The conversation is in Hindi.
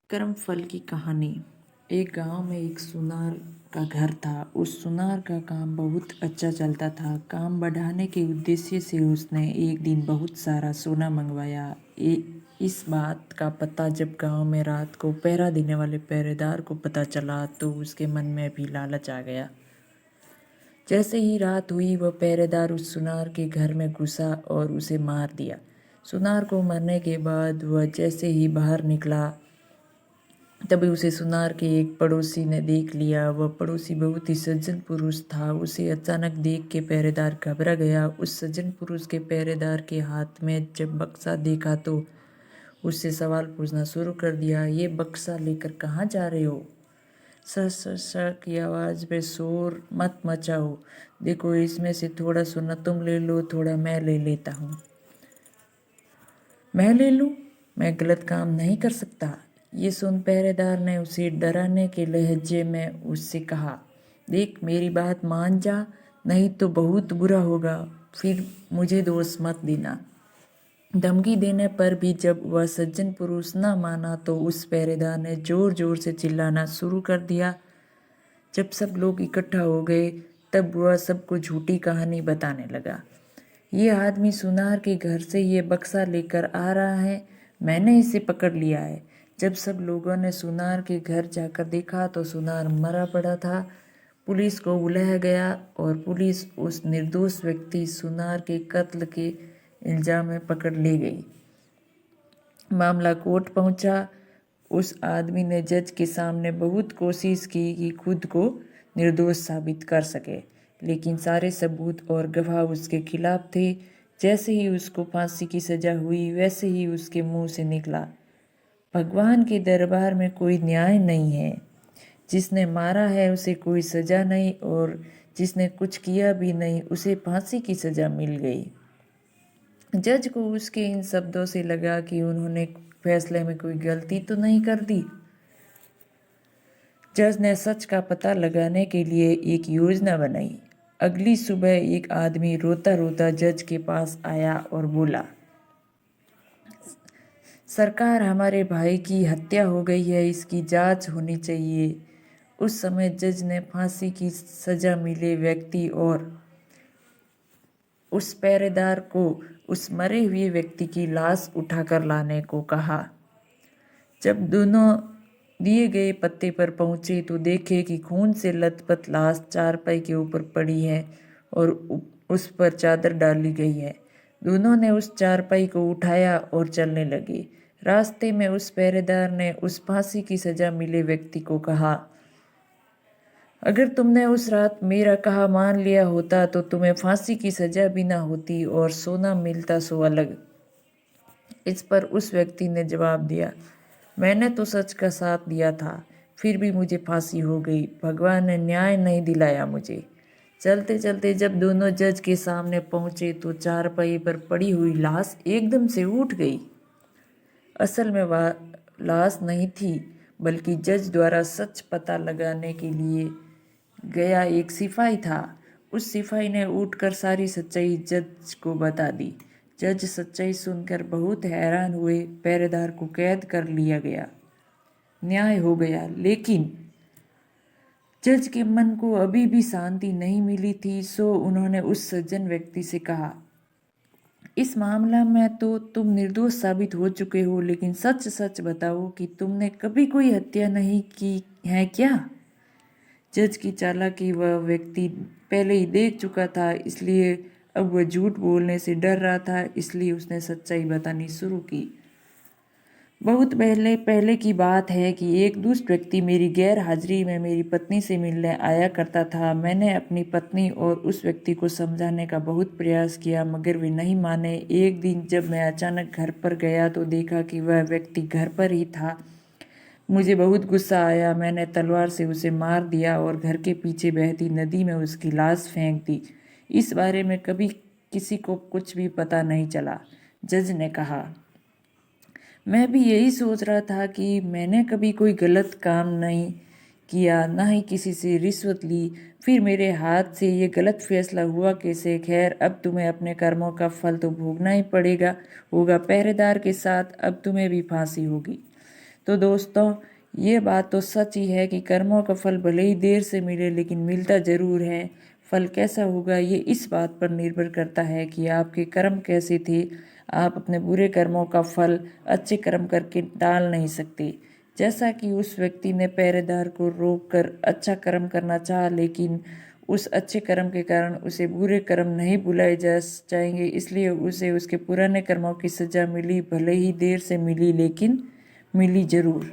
कर्म फल की कहानी। एक गांव में एक सुनार का घर था। उस सुनार का काम बहुत अच्छा चलता था। काम बढ़ाने के उद्देश्य से उसने एक दिन बहुत सारा सोना मंगवाया। इस बात का पता जब गांव में रात को पहरा देने वाले पहरेदार को पता चला तो उसके मन में भी लालच आ गया। जैसे ही रात हुई वह पहरेदार उस सुनार के घर में घुसा और उसे मार दिया। सुनार को मरने के बाद वह जैसे ही बाहर निकला तभी उसे सुनार के एक पड़ोसी ने देख लिया। वह पड़ोसी बहुत ही सज्जन पुरुष था। उसे अचानक देख के पहरेदार घबरा गया। उस सज्जन पुरुष के पहरेदार के हाथ में जब बक्सा देखा तो उससे सवाल पूछना शुरू कर दिया। ये बक्सा लेकर कहाँ जा रहे हो? सर सर सर की आवाज़ में शोर मत मचाओ। देखो, इसमें से थोड़ा सोना तुम ले लो, थोड़ा मैं ले लेता हूँ। मैं ले लूँ? मैं गलत काम नहीं कर सकता। ये सुन पहरेदार ने उसे डराने के लहजे में उससे कहा, देख मेरी बात मान जा, नहीं तो बहुत बुरा होगा। फिर मुझे दोष मत देना। धमकी देने पर भी जब वह सज्जन पुरुष न माना तो उस पहरेदार ने जोर जोर से चिल्लाना शुरू कर दिया। जब सब लोग इकट्ठा हो गए तब वह सबको झूठी कहानी बताने लगा। ये आदमी सुनार के घर से ये बक्सा लेकर आ रहा है, मैंने इसे पकड़ लिया है। जब सब लोगों ने सुनार के घर जाकर देखा तो सुनार मरा पड़ा था। पुलिस को बुलाया गया और पुलिस उस निर्दोष व्यक्ति सुनार के कत्ल के इल्जाम में पकड़ ले गई। मामला कोर्ट पहुंचा। उस आदमी ने जज के सामने बहुत कोशिश की कि खुद को निर्दोष साबित कर सके, लेकिन सारे सबूत और गवाह उसके खिलाफ थे। जैसे ही उसको फांसी की सजा हुई वैसे ही उसके मुंह से निकला, भगवान के दरबार में कोई न्याय नहीं है। जिसने मारा है उसे कोई सजा नहीं और जिसने कुछ किया भी नहीं उसे फांसी की सजा मिल गई। जज को उसके इन शब्दों से लगा कि उन्होंने फैसले में कोई गलती तो नहीं कर दी। जज ने सच का पता लगाने के लिए एक योजना बनाई। अगली सुबह एक आदमी रोता रोता जज के पास आया और बोला, सरकार, हमारे भाई की हत्या हो गई है, इसकी जांच होनी चाहिए। उस समय जज ने फांसी की सजा मिले व्यक्ति और उस पहरेदार को उस मरे हुए व्यक्ति की लाश उठाकर लाने को कहा। जब दोनों दिए गए पत्ते पर पहुंचे तो देखे कि खून से लथपथ लाश चारपाई के ऊपर पड़ी है और उस पर चादर डाली गई है। दोनों ने उस चारपाई को उठाया और चलने लगे। रास्ते में उस पहरेदार ने उस फांसी की सजा मिले व्यक्ति को कहा, अगर तुमने उस रात मेरा कहा मान लिया होता तो तुम्हें फांसी की सजा भी ना होती और सोना मिलता सो अलग। इस पर उस व्यक्ति ने जवाब दिया, मैंने तो सच का साथ दिया था, फिर भी मुझे फांसी हो गई। भगवान ने न्याय नहीं दिलाया मुझे। चलते चलते जब दोनों जज के सामने पहुंचे तो चारपाई पर पड़ी हुई लाश एकदम से उठ गई। असल में वह लाश नहीं थी, बल्कि जज द्वारा सच पता लगाने के लिए गया एक सिपाही था। उस सिपाही ने उठकर सारी सच्चाई जज को बता दी। जज सच्चाई सुनकर बहुत हैरान हुए। पहरेदार को कैद कर लिया गया, न्याय हो गया। लेकिन जज के मन को अभी भी शांति नहीं मिली थी, सो उन्होंने उस सज्जन व्यक्ति से कहा, इस मामला में तो तुम निर्दोष साबित हो चुके हो, लेकिन सच सच बताओ कि तुमने कभी कोई हत्या नहीं की है क्या? जज की चालाकी वह व्यक्ति पहले ही देख चुका था, इसलिए अब वह झूठ बोलने से डर रहा था, इसलिए उसने सच्चाई बतानी शुरू की। बहुत पहले पहले की बात है कि एक दुष्ट व्यक्ति मेरी गैर हाजिरी में मेरी पत्नी से मिलने आया करता था। मैंने अपनी पत्नी और उस व्यक्ति को समझाने का बहुत प्रयास किया, मगर वे नहीं माने। एक दिन जब मैं अचानक घर पर गया तो देखा कि वह व्यक्ति घर पर ही था। मुझे बहुत गुस्सा आया। मैंने तलवार से उसे मार दिया और घर के पीछे बहती नदी में उसकी लाश फेंक दी। इस बारे में कभी किसी को कुछ भी पता नहीं चला। जज ने कहा, मैं भी यही सोच रहा था कि मैंने कभी कोई गलत काम नहीं किया, ना ही किसी से रिश्वत ली, फिर मेरे हाथ से ये गलत फैसला हुआ कैसे? खैर, अब तुम्हें अपने कर्मों का फल तो भोगना ही पड़ेगा। होगा पहरेदार के साथ अब तुम्हें भी फांसी होगी। तो दोस्तों, ये बात तो सच ही है कि कर्मों का फल भले ही देर से मिले लेकिन मिलता ज़रूर है। फल कैसा होगा ये इस बात पर निर्भर करता है कि आपके कर्म कैसे थे। आप अपने बुरे कर्मों का फल अच्छे कर्म करके टाल नहीं सकते। जैसा कि उस व्यक्ति ने पहरेदार को रोक कर अच्छा कर्म करना चाहा, लेकिन उस अच्छे कर्म के कारण उसे बुरे कर्म नहीं भुलाए जा जाएंगे, इसलिए उसे उसके पुराने कर्मों की सज़ा मिली, भले ही देर से मिली लेकिन मिली ज़रूर।